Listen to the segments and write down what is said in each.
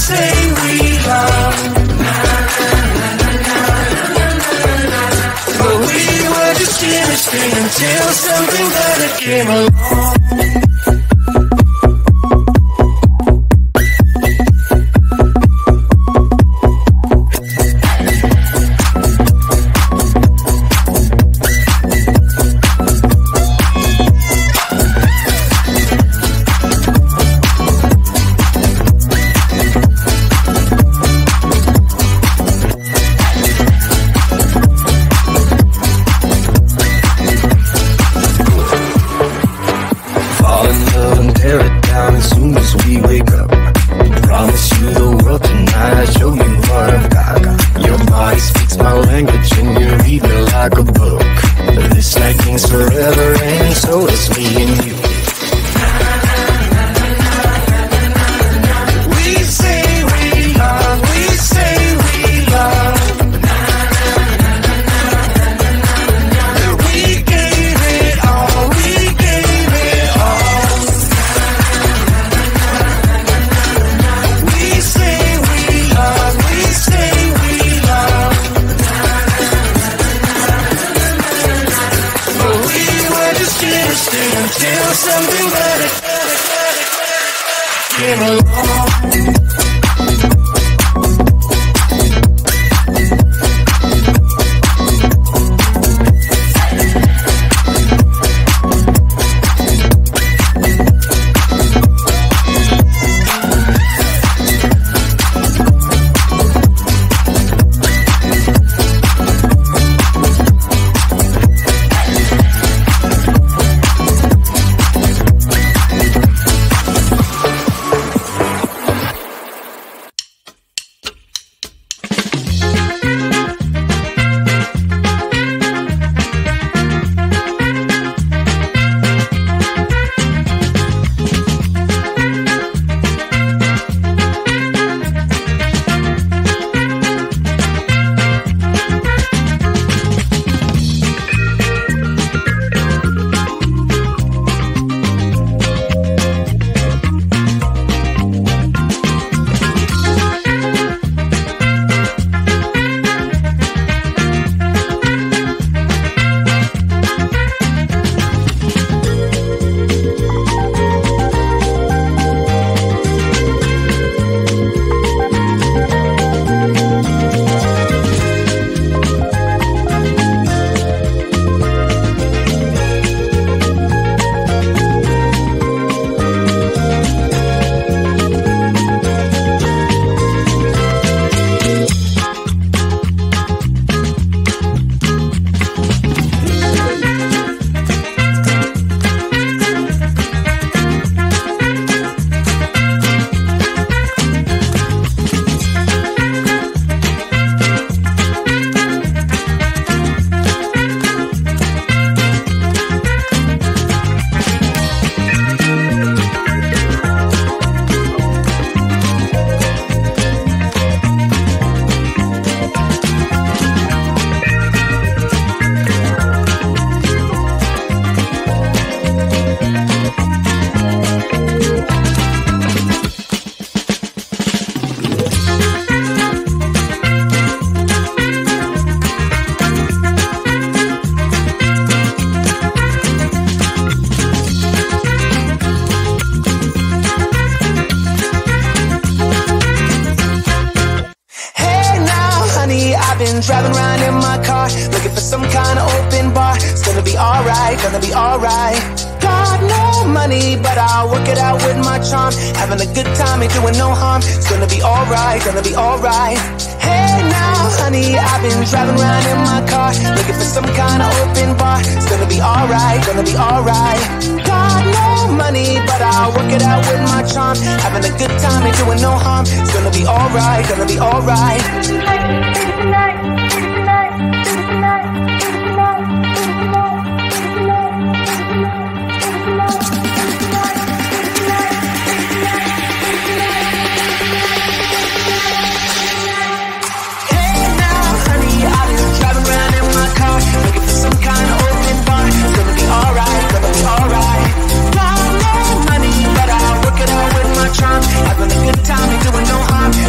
say we love, but we were just chemistry until something better came along. Driving around in my car, looking for some kind of open bar. It's gonna be alright, gonna be alright. Got no money, but I'll work it out with my charm. Having a good time, ain't doing no harm. It's gonna be alright, gonna be alright. Hey now, honey, I've been driving around in my car, looking for some kind of open bar. It's gonna be alright, gonna be alright. Got no money, but I'll work it out with my charm. Having a good time, ain't doing no harm. It's gonna be alright, gonna be alright. Having a good time, ain't doing no harm.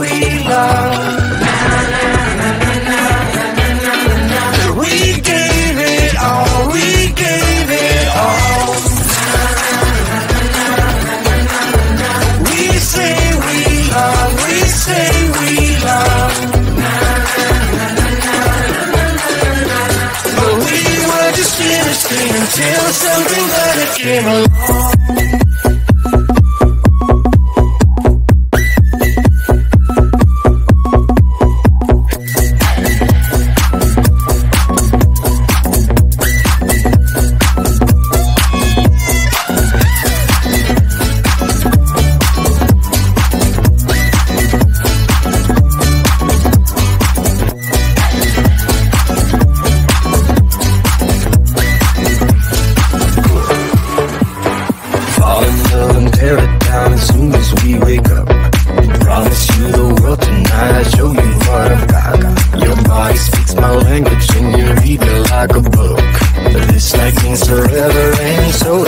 we love. We gave it all, we gave it all. We say we love, we say we love. But we were just innocent until something better came along. Forever and so